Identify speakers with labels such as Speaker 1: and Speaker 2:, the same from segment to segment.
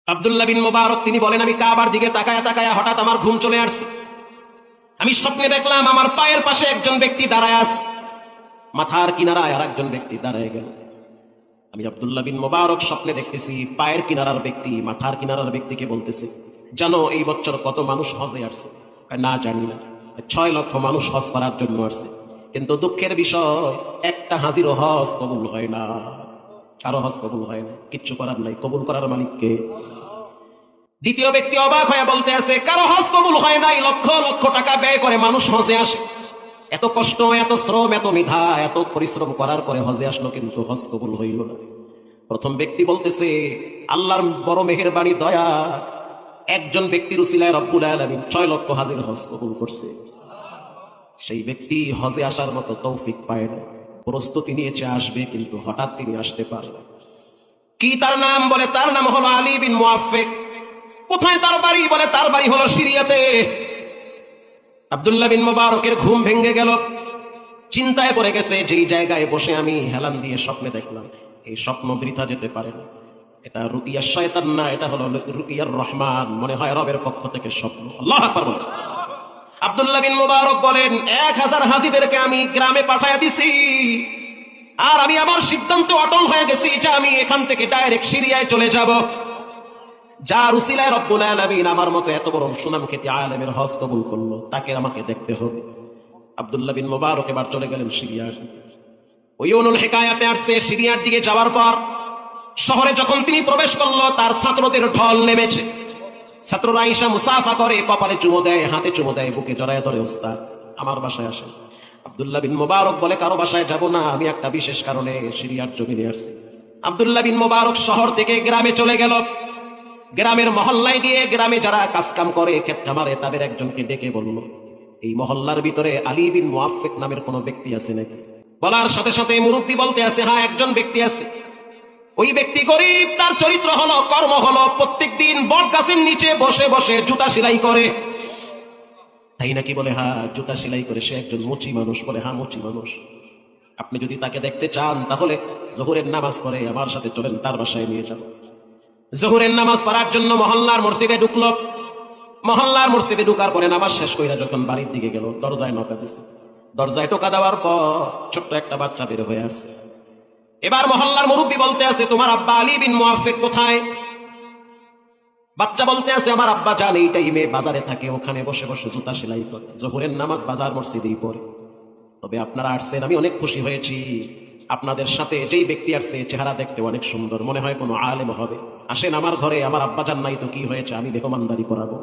Speaker 1: আব্দুল্লাহ বিন মুবারক তিনি বলেন, আমি কাবার দিকে তাকায়া তাকায়া হঠাৎ আমার ঘুম চলে আসছে। আমি স্বপ্নে দেখলাম আমার পায়ের পাশে একজন ব্যক্তি দাঁড়ায় আছে, মাথার কিনারায় আর একজন ব্যক্তি দাঁড়ায় গেল। আমি আব্দুল্লাহ বিন মুবারক স্বপ্নে দেখতেছি পায়ের কিনারার ব্যক্তি মাথার কিনারার ব্যক্তিকে বলতেছে, জানো এই বছর কত মানুষ হজে আসছে? না জানি না। 6 লক্ষ মানুষ হজ করার জন্য আসছে, কিন্তু দুঃখের বিষয় একটা হাজিরও হজ কবুল হয় না। কারো হজ কবুল হয় না, কিচ্ছু করার নাই, কবুল করার মালিককে। দ্বিতীয় ব্যক্তি অবাক হয়ে বলতে আছে, কারো হজ কবুল হয় নাই, লক্ষ লক্ষ টাকা ব্যয় করে মানুষ হজে আসে, এত কষ্ট এত শ্রম এত মেধা এত পরিশ্রম করার পরে হজে আসলো, কিন্তু হজ কবুল হইল না। প্রথম ব্যক্তি বলতেছে, আল্লাহর বড় মেহেরবানি দয়া, একজন ব্যক্তির উসিলায় রব্বুল আলামিন 6 লক্ষ হাজির হজ কবুল করছে। সেই ব্যক্তি হজে আসার মতো তৌফিক পায় না, প্রস্তুতি নিয়েছে আসবে, কিন্তু হঠাৎ তিনি আসতে পারে না। কি তার নাম? বলে তার নাম হলো আলী বিন মুআফফিক। কোথায় তার বাড়ি? বলে তার বাড়ি হলো সিরিয়াতে। আব্দুল্লাহ বিন মুবারকের ঘুম ভেঙে গেল, চিন্তায় পড়ে গেছে, যেই জায়গায় বসে আমি হেলান দিয়ে স্বপ্নে দেখলাম, এই স্বপ্ন বৃথা যেতে পারে না। এটা রুকিয়ার শয়তান না, এটা হলো রুকিয়ার রহমান, মনে হয় রবের পক্ষ থেকে স্বপ্ন। আল্লাহু আকবার বলেন। আব্দুল্লাহ বিন মুবারক বলেন, 1000 হাজীদেরকে আমি গ্রামে পাঠায়া দিছি, আর আমি আমার সিদ্ধান্তে অটল হয়ে গেছি যে আমি এখান থেকে ডাইরেক্ট সিরিয়ায় চলে যাব। যার উসিলায় রব্বুল আলামিন আমার মতো এত বড় সুনাম খ্যাতি আলেমের হজ কবুল করলো, তাকে আমাকে দেখতে হবে। আব্দুল্লাহ বিন মুবারক এবার চলে গেলেন সিরিয়ার। ওই উনুল হিকায়াতে আসছে, সিরিয়ার দিকে যাওয়ার পর শহরে যখন তিনি প্রবেশ করলো, তার ছাত্রদের ঢল নেমেছে। ছাত্ররা আয়েশা মুসাফা করে, কপালে চুমো দেয়, হাতে চুমো দেয়, বুকে জড়ায় ধরে, উস্তাদ আমার বাসায় আসেন। আব্দুল্লাহ বিন মুবারক বলে, কারো বাসায় যাব না, আমি একটা বিশেষ কারণে সিরিয়ার জমিনে আসছি। আব্দুল্লাহ বিন মুবারক শহর থেকে গ্রামে চলে গেল। গ্রামের মহল্লায় গিয়ে গ্রামে যারা কাজকাম করে, ক্ষেত খামারে, তাদের একজনকে ডেকে বলল, এই মহল্লার ভিতরে আলী বিন মুআফফিক নামের কোন ব্যক্তি আছে নাকি? বলার সাথে সাথে মুরব্বী বলতে আছে, হ্যাঁ একজন ব্যক্তি আছে। ওই ব্যক্তি গরিব, তার চরিত্র হলো, কর্ম হলো, প্রত্যেকদিন বট গাছের নিচে বসে বসে জুতা সেলাই করে। তাই নাকি? বলে হ্যাঁ, জুতা সেলাই করে। সে একজন মুচি মানুষ। বলে হ্যাঁ মুচি মানুষ। আপনি যদি তাকে দেখতে চান তাহলে জোহরের নামাজ পড়ে আমার সাথে চলেন, তার বাসায় নিয়ে যান। জোহরের নামাজ পড়ার জন্য মহল্লার মসজিদে ঢুকলো। মহল্লার মসজিদে ঢুকার পরে নামাজ শেষ কইরা যখন বাড়ির দিকে গেল, দরজায় নকা দিছে। দরজায় টোকা দেওয়ার পর ছোট্ট একটা বাচ্চা বের হয়ে আসছে। এবার মহল্লার মুরব্বী বলতে আছে, তোমার আব্বা আলী বিন মুআফফিক কোথায়? বাচ্চা বলতে আছে, আমার আব্বা জান এই টাইমে বাজারে থাকে, ওখানে বসে বসে জুতা সেলাই করে, জোহরের নামাজ বাজার মসজিদেই পড়ে। তবে আপনারা আসছেন, আমি অনেক খুশি হয়েছি। আপনাদের সাথে যেই ব্যক্তি আসছে, চেহারা দেখতে অনেক সুন্দর, মনে হয় কোনো আলেম হবে। আসেন আমার ঘরে, আমার আব্বা জান নাই তো কি হয়েছে, আমি মেহমানদারি করাবো।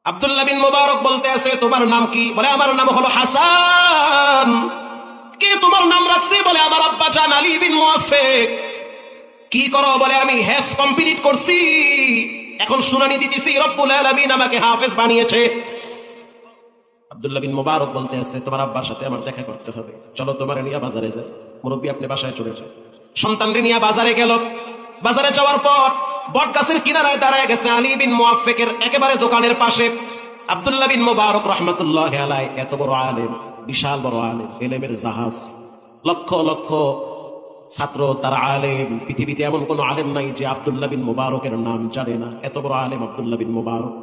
Speaker 1: আব্দুল্লাহ বিন মুবারক বলতে আছে, তোমার নাম কি? বলে আমার নাম হলো হাসান। কে তোমার নাম রাখছে? বলে আমার আব্বা জান আলী বিন মুআফফিক। কি করো? বলে আমি হেফজ কমপ্লিট করছি, এখন শুনানি দিতেছি, রব্বুল আলামিন আমাকে হাফেজ বানিয়েছে। আব্দুল্লাহ বিন মুবারক বলতে আছে, তোমার আব্বার সাথে আমার দেখা করতে হবে, চলো তোমার নিয়ে বাজারে যাই। মুরব্বী আপনি বাসায় চলে যান। সন্তানকে নিয়ে বাজারে গেল। বাজারে যাওয়ার পর বট গাছের কিনারায় দাঁড়ায় গেছে আলী বিন মুআফফিকের একেবারে দোকানের পাশে। আব্দুল্লাহ বিন মুবারক রাহমাতুল্লাহি আলাইহি এত বড় আলেম, বিশাল বড় আলেম, ইলমের জাহাজ, লক্ষ লক্ষ ছাত্র তার আলেম। পৃথিবীতে এমন কোন আলেম নাই যে আব্দুল্লাহ বিন মুবারকের নাম জানে না, এত বড় আলেম আব্দুল্লাহ বিন মুবারক।